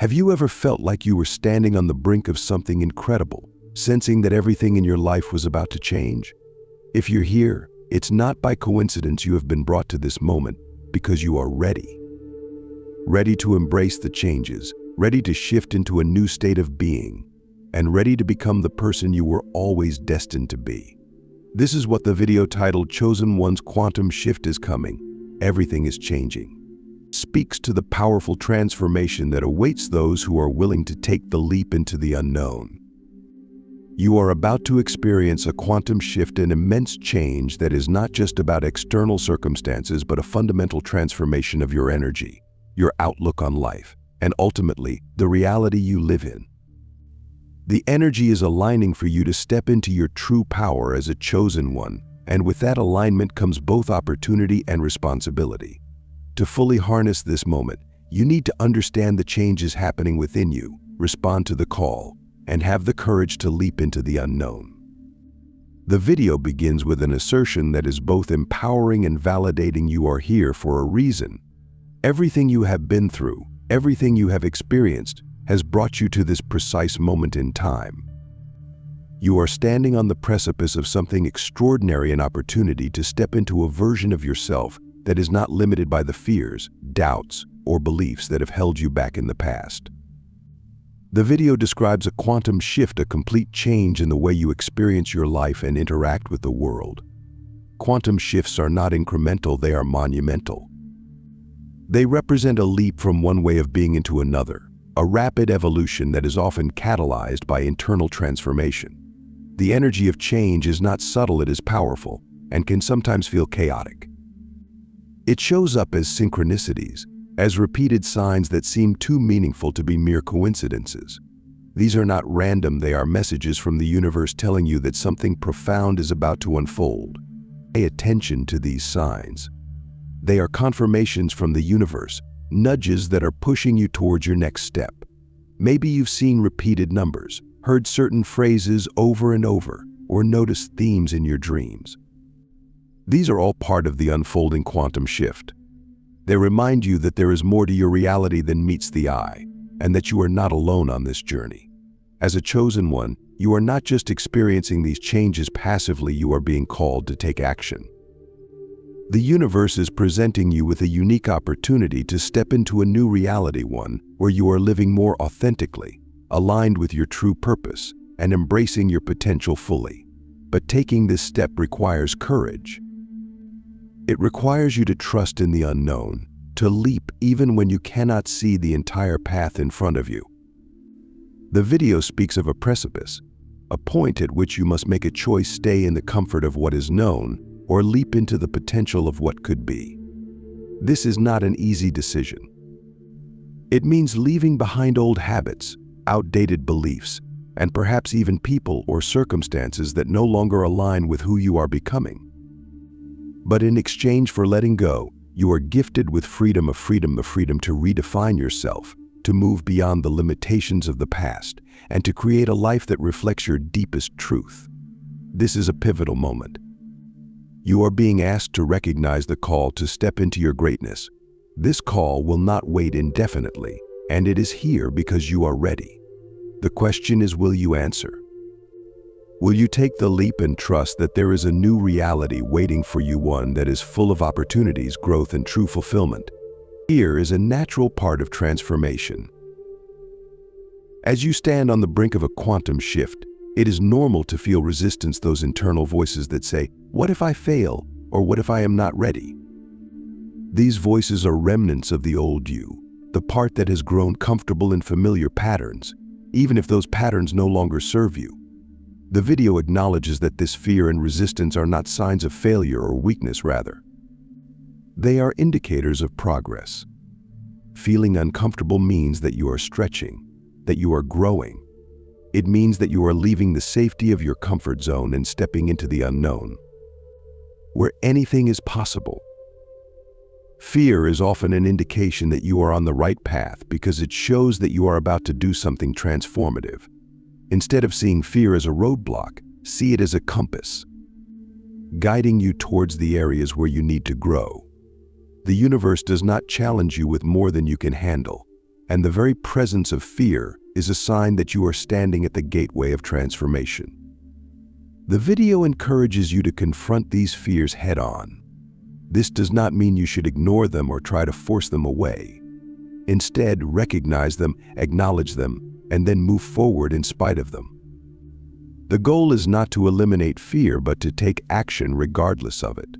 Have you ever felt like you were standing on the brink of something incredible, sensing that everything in your life was about to change? If you're here, it's not by coincidence you have been brought to this moment, because you are ready. Ready to embrace the changes, ready to shift into a new state of being, and ready to become the person you were always destined to be. This is what the video titled "Chosen One's Quantum Shift is Coming. Everything is Changing" speaks to the powerful transformation that awaits those who are willing to take the leap into the unknown. You are about to experience a quantum shift, an immense change that is not just about external circumstances, but a fundamental transformation of your energy, your outlook on life, and ultimately, the reality you live in. The energy is aligning for you to step into your true power as a chosen one, and with that alignment comes both opportunity and responsibility. To fully harness this moment, you need to understand the changes happening within you, respond to the call, and have the courage to leap into the unknown. The video begins with an assertion that is both empowering and validating. You are here for a reason. Everything you have been through, everything you have experienced, has brought you to this precise moment in time. You are standing on the precipice of something extraordinary, an opportunity to step into a version of yourself that is not limited by the fears, doubts, or beliefs that have held you back in the past. The video describes a quantum shift, a complete change in the way you experience your life and interact with the world. Quantum shifts are not incremental, they are monumental. They represent a leap from one way of being into another, a rapid evolution that is often catalyzed by internal transformation. The energy of change is not subtle, it is powerful, and can sometimes feel chaotic. It shows up as synchronicities, as repeated signs that seem too meaningful to be mere coincidences. These are not random, they are messages from the universe telling you that something profound is about to unfold. Pay attention to these signs. They are confirmations from the universe, nudges that are pushing you towards your next step. Maybe you've seen repeated numbers, heard certain phrases over and over, or noticed themes in your dreams. These are all part of the unfolding quantum shift. They remind you that there is more to your reality than meets the eye, and that you are not alone on this journey. As a chosen one, you are not just experiencing these changes passively, you are being called to take action. The universe is presenting you with a unique opportunity to step into a new reality, one where you are living more authentically, aligned with your true purpose, and embracing your potential fully. But taking this step requires courage. It requires you to trust in the unknown, to leap even when you cannot see the entire path in front of you. The video speaks of a precipice, a point at which you must make a choice: stay in the comfort of what is known, or leap into the potential of what could be. This is not an easy decision. It means leaving behind old habits, outdated beliefs, and perhaps even people or circumstances that no longer align with who you are becoming. But in exchange for letting go, you are gifted with freedom, the freedom to redefine yourself, to move beyond the limitations of the past, and to create a life that reflects your deepest truth. This is a pivotal moment. You are being asked to recognize the call to step into your greatness. This call will not wait indefinitely, and it is here because you are ready. The question is, will you answer? Will you take the leap and trust that there is a new reality waiting for you, one that is full of opportunities, growth, and true fulfillment? Fear is a natural part of transformation. As you stand on the brink of a quantum shift, it is normal to feel resistance, those internal voices that say, "What if I fail?" or "What if I am not ready?" These voices are remnants of the old you, the part that has grown comfortable in familiar patterns, even if those patterns no longer serve you. The video acknowledges that this fear and resistance are not signs of failure or weakness, rather. They are indicators of progress. Feeling uncomfortable means that you are stretching, that you are growing. It means that you are leaving the safety of your comfort zone and stepping into the unknown, where anything is possible. Fear is often an indication that you are on the right path because it shows that you are about to do something transformative. Instead of seeing fear as a roadblock, see it as a compass, guiding you towards the areas where you need to grow. The universe does not challenge you with more than you can handle, And the very presence of fear is a sign that you are standing at the gateway of transformation. The video encourages you to confront these fears head-on. This does not mean you should ignore them or try to force them away. Instead, recognize them, acknowledge them, and then move forward in spite of them. The goal is not to eliminate fear, but to take action regardless of it.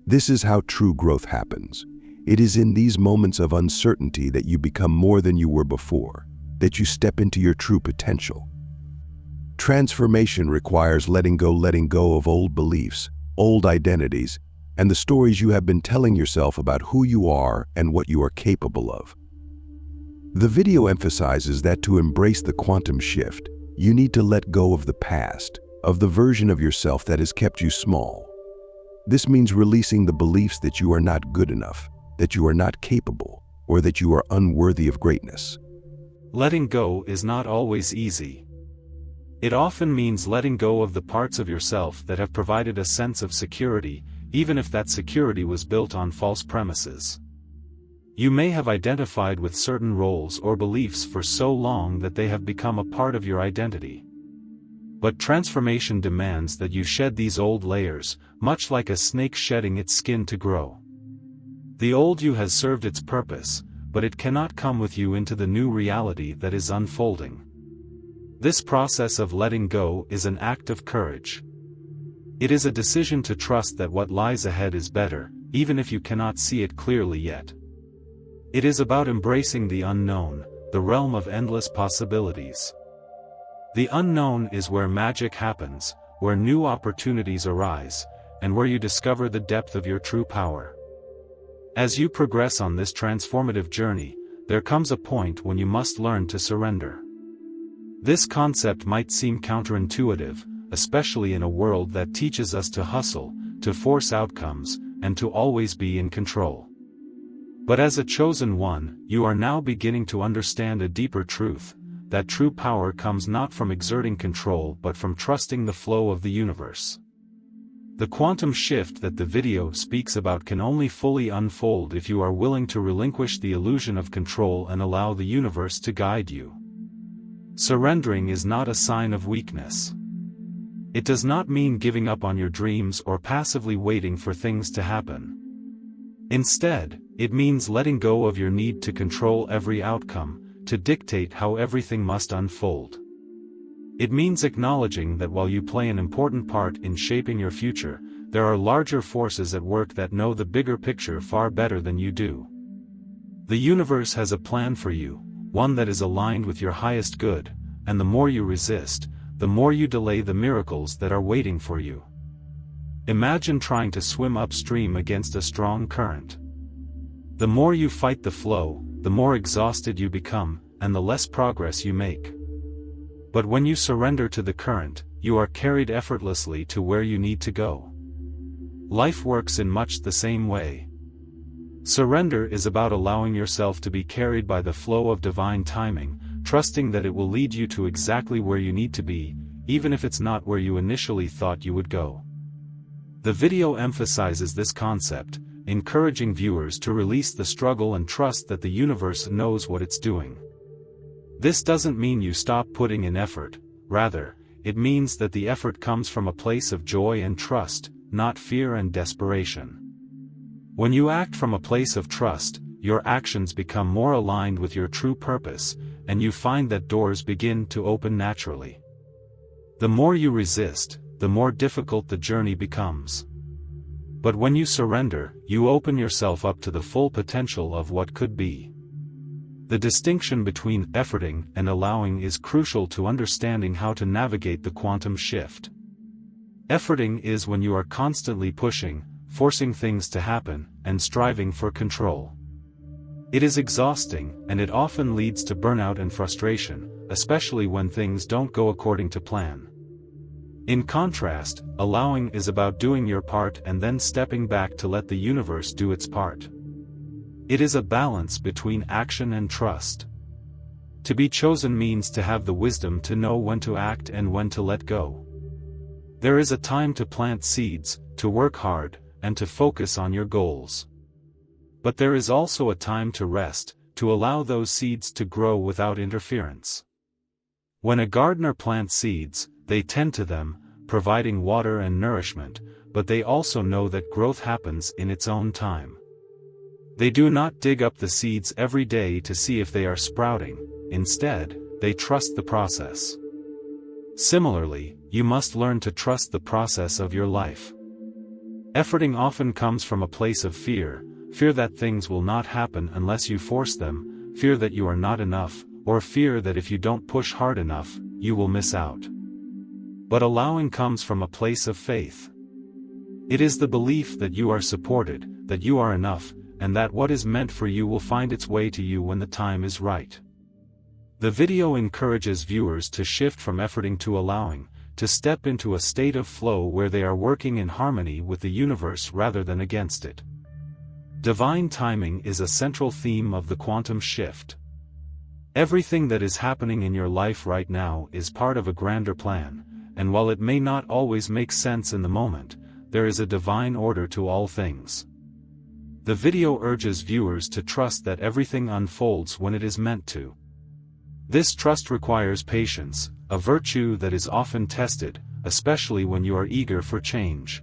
This is how true growth happens. It is in these moments of uncertainty that you become more than you were before, that you step into your true potential. Transformation requires letting go of old beliefs, old identities, and the stories you have been telling yourself about who you are and what you are capable of. The video emphasizes that to embrace the quantum shift, you need to let go of the past, of the version of yourself that has kept you small. This means releasing the beliefs that you are not good enough, that you are not capable, or that you are unworthy of greatness. Letting go is not always easy. It often means letting go of the parts of yourself that have provided a sense of security, even if that security was built on false premises. You may have identified with certain roles or beliefs for so long that they have become a part of your identity. But transformation demands that you shed these old layers, much like a snake shedding its skin to grow. The old you has served its purpose, but it cannot come with you into the new reality that is unfolding. This process of letting go is an act of courage. It is a decision to trust that what lies ahead is better, even if you cannot see it clearly yet. It is about embracing the unknown, the realm of endless possibilities. The unknown is where magic happens, where new opportunities arise, and where you discover the depth of your true power. As you progress on this transformative journey, there comes a point when you must learn to surrender. This concept might seem counterintuitive, especially in a world that teaches us to hustle, to force outcomes, and to always be in control. But as a chosen one, you are now beginning to understand a deeper truth, that true power comes not from exerting control but from trusting the flow of the universe. The quantum shift that the video speaks about can only fully unfold if you are willing to relinquish the illusion of control and allow the universe to guide you. Surrendering is not a sign of weakness. It does not mean giving up on your dreams or passively waiting for things to happen. Instead, it means letting go of your need to control every outcome, to dictate how everything must unfold. It means acknowledging that while you play an important part in shaping your future, there are larger forces at work that know the bigger picture far better than you do. The universe has a plan for you, one that is aligned with your highest good, and the more you resist, the more you delay the miracles that are waiting for you. Imagine trying to swim upstream against a strong current. The more you fight the flow, the more exhausted you become, and the less progress you make. But when you surrender to the current, you are carried effortlessly to where you need to go. Life works in much the same way. Surrender is about allowing yourself to be carried by the flow of divine timing, trusting that it will lead you to exactly where you need to be, even if it's not where you initially thought you would go. The video emphasizes this concept, encouraging viewers to release the struggle and trust that the universe knows what it's doing. This doesn't mean you stop putting in effort, rather, it means that the effort comes from a place of joy and trust, not fear and desperation. When you act from a place of trust, your actions become more aligned with your true purpose, and you find that doors begin to open naturally. The more you resist, the more difficult the journey becomes. But when you surrender, you open yourself up to the full potential of what could be. The distinction between efforting and allowing is crucial to understanding how to navigate the quantum shift. Efforting is when you are constantly pushing, forcing things to happen, and striving for control. It is exhausting, and it often leads to burnout and frustration, especially when things don't go according to plan. In contrast, allowing is about doing your part and then stepping back to let the universe do its part. It is a balance between action and trust. To be chosen means to have the wisdom to know when to act and when to let go. There is a time to plant seeds, to work hard, and to focus on your goals. But there is also a time to rest, to allow those seeds to grow without interference. When a gardener plants seeds, they tend to them, providing water and nourishment, but they also know that growth happens in its own time. They do not dig up the seeds every day to see if they are sprouting. Instead, they trust the process. Similarly, you must learn to trust the process of your life. Efforting often comes from a place of fear that things will not happen unless you force them, fear that you are not enough, or fear that if you don't push hard enough, you will miss out. But allowing comes from a place of faith. It is the belief that you are supported, that you are enough, and that what is meant for you will find its way to you when the time is right. The video encourages viewers to shift from efforting to allowing, to step into a state of flow where they are working in harmony with the universe rather than against it. Divine timing is a central theme of the quantum shift. Everything that is happening in your life right now is part of a grander plan, and while it may not always make sense in the moment, there is a divine order to all things. The video urges viewers to trust that everything unfolds when it is meant to. This trust requires patience, a virtue that is often tested, especially when you are eager for change.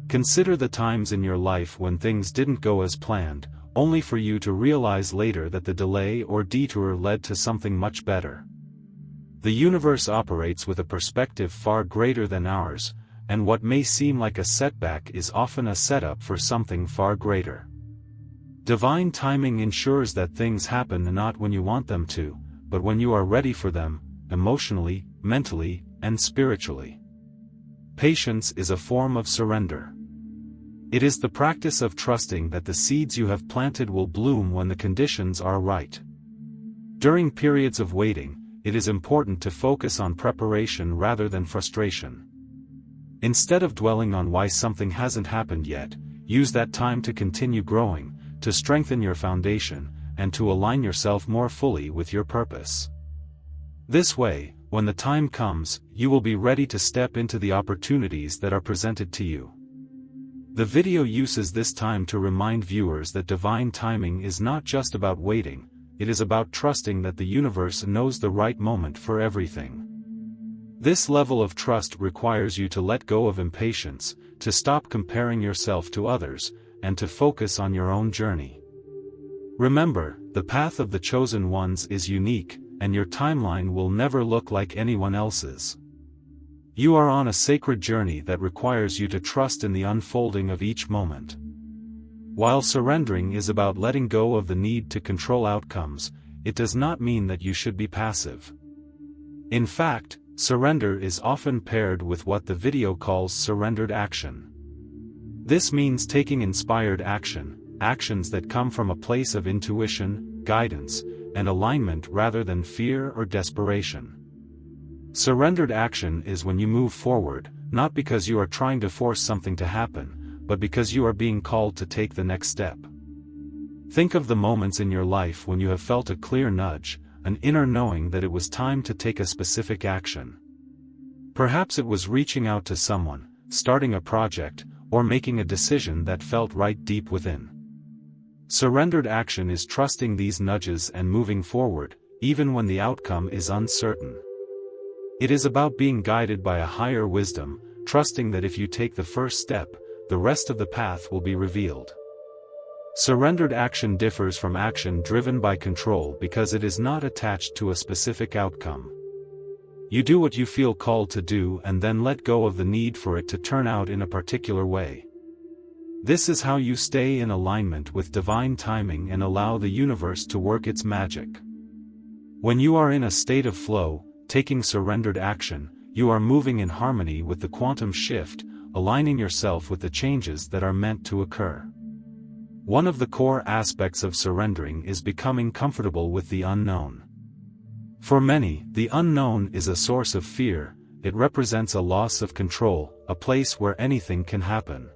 Consider the times in your life when things didn't go as planned, only for you to realize later that the delay or detour led to something much better. The universe operates with a perspective far greater than ours, and what may seem like a setback is often a setup for something far greater. Divine timing ensures that things happen not when you want them to, but when you are ready for them, emotionally, mentally, and spiritually. Patience is a form of surrender. It is the practice of trusting that the seeds you have planted will bloom when the conditions are right. During periods of waiting, it is important to focus on preparation rather than frustration. Instead of dwelling on why something hasn't happened yet, use that time to continue growing, to strengthen your foundation, and to align yourself more fully with your purpose. This way, when the time comes, you will be ready to step into the opportunities that are presented to you. The video uses this time to remind viewers that divine timing is not just about waiting, it is about trusting that the universe knows the right moment for everything. This level of trust requires you to let go of impatience, to stop comparing yourself to others, and to focus on your own journey. Remember, the path of the chosen ones is unique, and your timeline will never look like anyone else's. You are on a sacred journey that requires you to trust in the unfolding of each moment. While surrendering is about letting go of the need to control outcomes, it does not mean that you should be passive. In fact, surrender is often paired with what the video calls surrendered action. This means taking inspired action, actions that come from a place of intuition, guidance, and alignment rather than fear or desperation. Surrendered action is when you move forward, not because you are trying to force something to happen, but because you are being called to take the next step. Think of the moments in your life when you have felt a clear nudge, an inner knowing that it was time to take a specific action. Perhaps it was reaching out to someone, starting a project, or making a decision that felt right deep within. Surrendered action is trusting these nudges and moving forward, even when the outcome is uncertain. It is about being guided by a higher wisdom, trusting that if you take the first step, the rest of the path will be revealed. Surrendered action differs from action driven by control because it is not attached to a specific outcome. You do what you feel called to do and then let go of the need for it to turn out in a particular way. This is how you stay in alignment with divine timing and allow the universe to work its magic. When you are in a state of flow, taking surrendered action, you are moving in harmony with the quantum shift, aligning yourself with the changes that are meant to occur. One of the core aspects of surrendering is becoming comfortable with the unknown. For many, the unknown is a source of fear. It represents a loss of control, a place where anything can happen.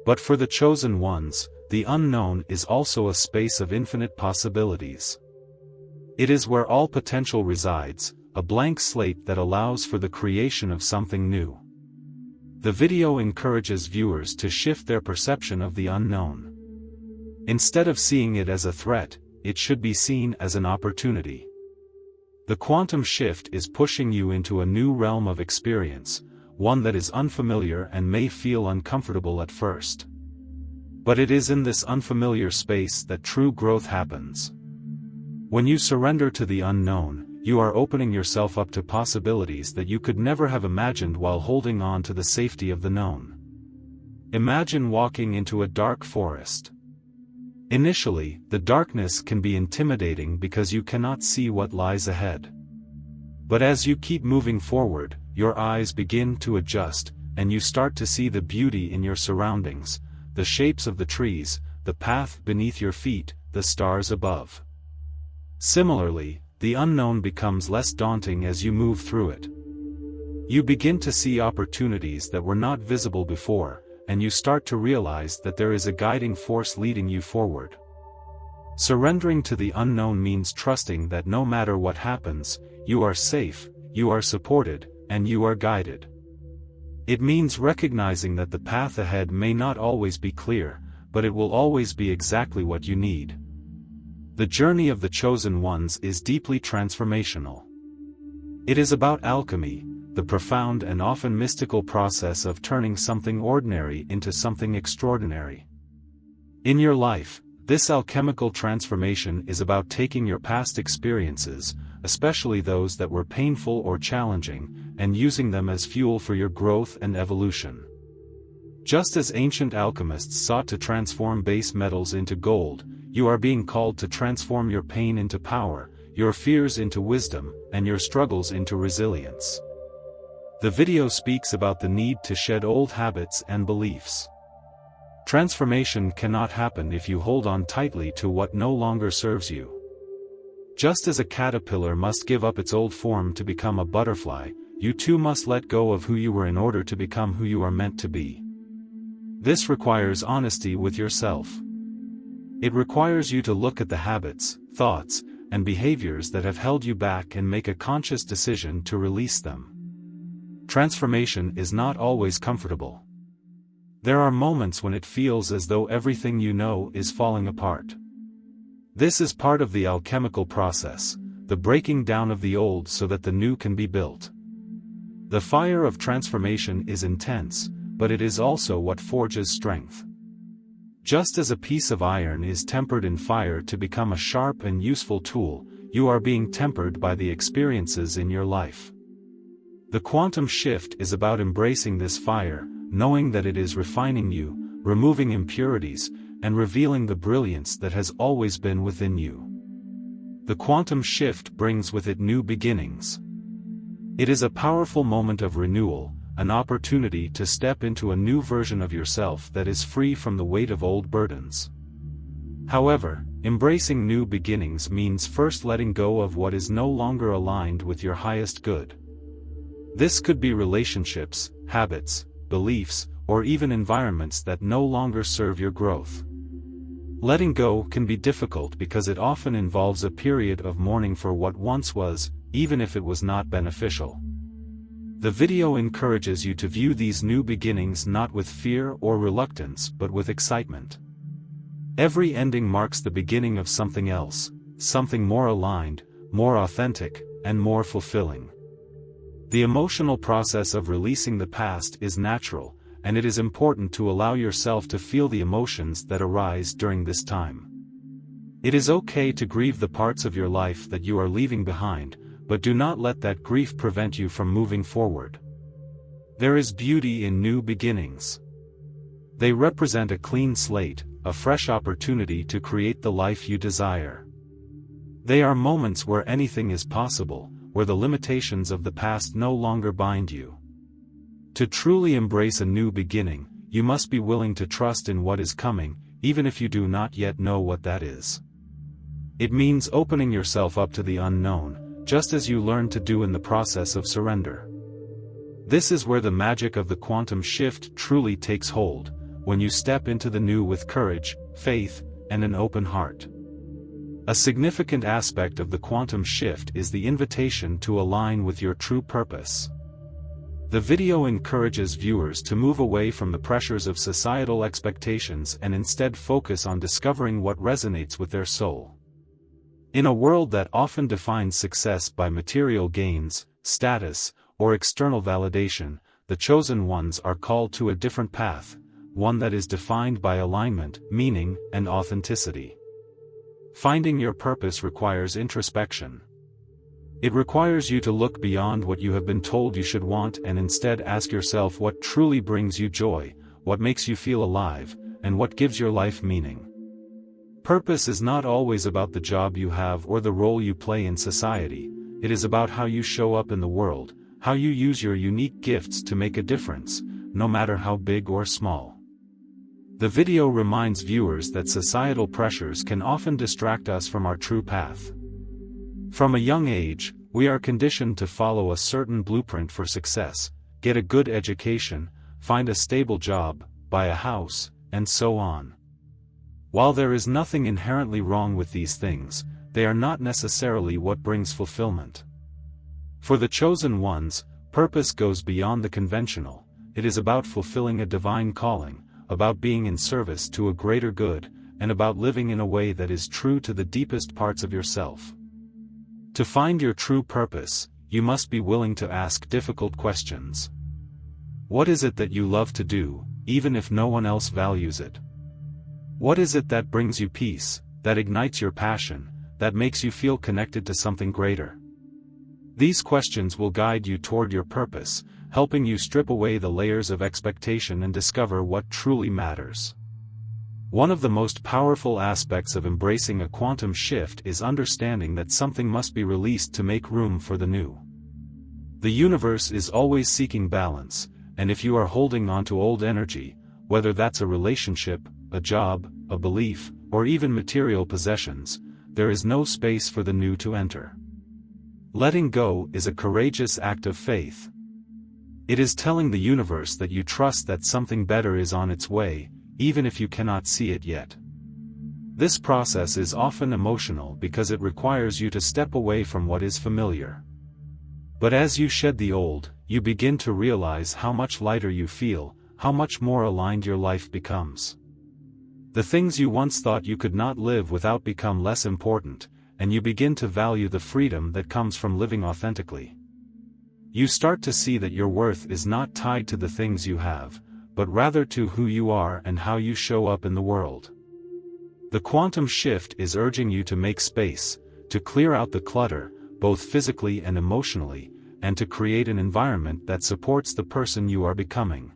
But for the chosen ones, the unknown is also a space of infinite possibilities. It is where all potential resides, a blank slate that allows for the creation of something new. The video encourages viewers to shift their perception of the unknown. Instead of seeing it as a threat, it should be seen as an opportunity. The quantum shift is pushing you into a new realm of experience, one that is unfamiliar and may feel uncomfortable at first. But it is in this unfamiliar space that true growth happens. When you surrender to the unknown, you are opening yourself up to possibilities that you could never have imagined while holding on to the safety of the known. Imagine walking into a dark forest. Initially, the darkness can be intimidating because you cannot see what lies ahead. But as you keep moving forward, your eyes begin to adjust, and you start to see the beauty in your surroundings, the shapes of the trees, the path beneath your feet, the stars above. Similarly, the unknown becomes less daunting as you move through it. You begin to see opportunities that were not visible before, and you start to realize that there is a guiding force leading you forward. Surrendering to the unknown means trusting that no matter what happens, you are safe, you are supported, and you are guided. It means recognizing that the path ahead may not always be clear, but it will always be exactly what you need. The journey of the chosen ones is deeply transformational. It is about alchemy, the profound and often mystical process of turning something ordinary into something extraordinary. In your life, this alchemical transformation is about taking your past experiences, especially those that were painful or challenging, and using them as fuel for your growth and evolution. Just as ancient alchemists sought to transform base metals into gold, you are being called to transform your pain into power, your fears into wisdom, and your struggles into resilience. The video speaks about the need to shed old habits and beliefs. Transformation cannot happen if you hold on tightly to what no longer serves you. Just as a caterpillar must give up its old form to become a butterfly, you too must let go of who you were in order to become who you are meant to be. This requires honesty with yourself. It requires you to look at the habits, thoughts, and behaviors that have held you back and make a conscious decision to release them. Transformation is not always comfortable. There are moments when it feels as though everything you know is falling apart. This is part of the alchemical process, the breaking down of the old so that the new can be built. The fire of transformation is intense, but it is also what forges strength. Just as a piece of iron is tempered in fire to become a sharp and useful tool, you are being tempered by the experiences in your life. The quantum shift is about embracing this fire, knowing that it is refining you, removing impurities, and revealing the brilliance that has always been within you. The quantum shift brings with it new beginnings. It is a powerful moment of renewal, an opportunity to step into a new version of yourself that is free from the weight of old burdens. However, embracing new beginnings means first letting go of what is no longer aligned with your highest good. This could be relationships, habits, beliefs, or even environments that no longer serve your growth. Letting go can be difficult because it often involves a period of mourning for what once was, even if it was not beneficial. The video encourages you to view these new beginnings not with fear or reluctance but with excitement. Every ending marks the beginning of something else, something more aligned, more authentic, and more fulfilling. The emotional process of releasing the past is natural, and it is important to allow yourself to feel the emotions that arise during this time. It is okay to grieve the parts of your life that you are leaving behind, but do not let that grief prevent you from moving forward. There is beauty in new beginnings. They represent a clean slate, a fresh opportunity to create the life you desire. They are moments where anything is possible, where the limitations of the past no longer bind you. To truly embrace a new beginning, you must be willing to trust in what is coming, even if you do not yet know what that is. It means opening yourself up to the unknown, just as you learn to do in the process of surrender. This is where the magic of the quantum shift truly takes hold, when you step into the new with courage, faith, and an open heart. A significant aspect of the quantum shift is the invitation to align with your true purpose. The video encourages viewers to move away from the pressures of societal expectations and instead focus on discovering what resonates with their soul. In a world that often defines success by material gains, status, or external validation, the chosen ones are called to a different path, one that is defined by alignment, meaning, and authenticity. Finding your purpose requires introspection. It requires you to look beyond what you have been told you should want and instead ask yourself what truly brings you joy, what makes you feel alive, and what gives your life meaning. Purpose is not always about the job you have or the role you play in society. It is about how you show up in the world, how you use your unique gifts to make a difference, no matter how big or small. The video reminds viewers that societal pressures can often distract us from our true path. From a young age, we are conditioned to follow a certain blueprint for success: get a good education, find a stable job, buy a house, and so on. While there is nothing inherently wrong with these things, they are not necessarily what brings fulfillment. For the chosen ones, purpose goes beyond the conventional. It is about fulfilling a divine calling, about being in service to a greater good, and about living in a way that is true to the deepest parts of yourself. To find your true purpose, you must be willing to ask difficult questions. What is it that you love to do, even if no one else values it? What is it that brings you peace, that ignites your passion, that makes you feel connected to something greater? These questions will guide you toward your purpose, helping you strip away the layers of expectation and discover what truly matters. One of the most powerful aspects of embracing a quantum shift is understanding that something must be released to make room for the new. The universe is always seeking balance, and if you are holding on to old energy, whether that's a relationship, a job, a belief, or even material possessions, there is no space for the new to enter. Letting go is a courageous act of faith. It is telling the universe that you trust that something better is on its way, even if you cannot see it yet. This process is often emotional because it requires you to step away from what is familiar. But as you shed the old, you begin to realize how much lighter you feel, how much more aligned your life becomes. The things you once thought you could not live without become less important, and you begin to value the freedom that comes from living authentically. You start to see that your worth is not tied to the things you have, but rather to who you are and how you show up in the world. The quantum shift is urging you to make space, to clear out the clutter, both physically and emotionally, and to create an environment that supports the person you are becoming.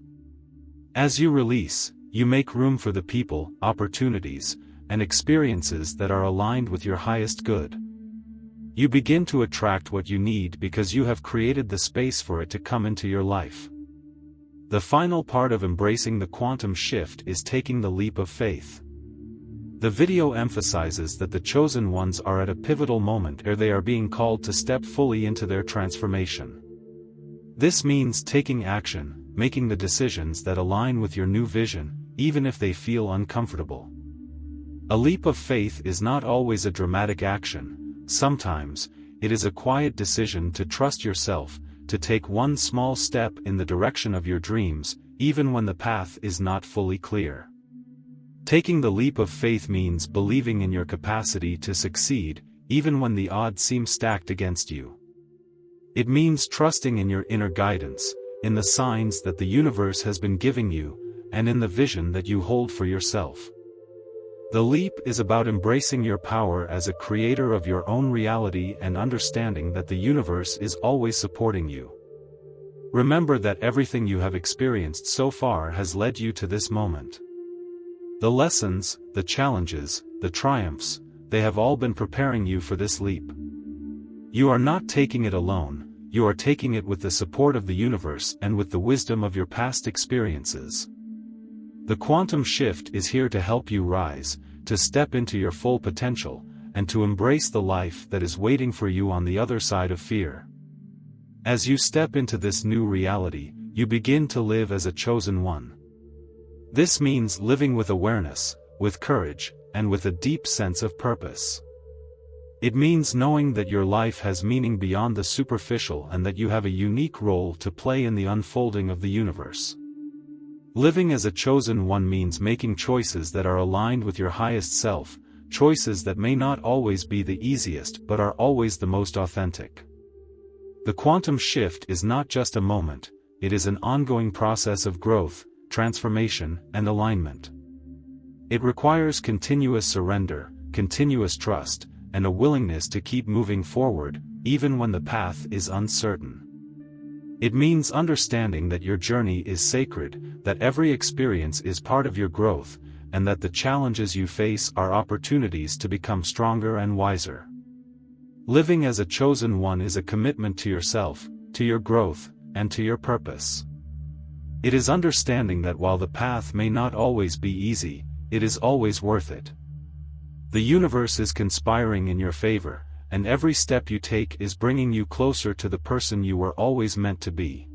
As you release, you make room for the people, opportunities, and experiences that are aligned with your highest good. You begin to attract what you need because you have created the space for it to come into your life. The final part of embracing the quantum shift is taking the leap of faith. The video emphasizes that the chosen ones are at a pivotal moment where they are being called to step fully into their transformation. This means taking action, making the decisions that align with your new vision, even if they feel uncomfortable. A leap of faith is not always a dramatic action. Sometimes, it is a quiet decision to trust yourself, to take one small step in the direction of your dreams, even when the path is not fully clear. Taking the leap of faith means believing in your capacity to succeed, even when the odds seem stacked against you. It means trusting in your inner guidance, in the signs that the universe has been giving you, and in the vision that you hold for yourself. The leap is about embracing your power as a creator of your own reality and understanding that the universe is always supporting you. Remember that everything you have experienced so far has led you to this moment. The lessons, the challenges, the triumphs, they have all been preparing you for this leap. You are not taking it alone, you are taking it with the support of the universe and with the wisdom of your past experiences. The quantum shift is here to help you rise, to step into your full potential, and to embrace the life that is waiting for you on the other side of fear. As you step into this new reality, you begin to live as a chosen one. This means living with awareness, with courage, and with a deep sense of purpose. It means knowing that your life has meaning beyond the superficial and that you have a unique role to play in the unfolding of the universe. Living as a chosen one means making choices that are aligned with your highest self, choices that may not always be the easiest but are always the most authentic. The quantum shift is not just a moment, it is an ongoing process of growth, transformation, and alignment. It requires continuous surrender, continuous trust, and a willingness to keep moving forward, even when the path is uncertain. It means understanding that your journey is sacred, that every experience is part of your growth, and that the challenges you face are opportunities to become stronger and wiser. Living as a chosen one is a commitment to yourself, to your growth, and to your purpose. It is understanding that while the path may not always be easy, it is always worth it. The universe is conspiring in your favor, and every step you take is bringing you closer to the person you were always meant to be.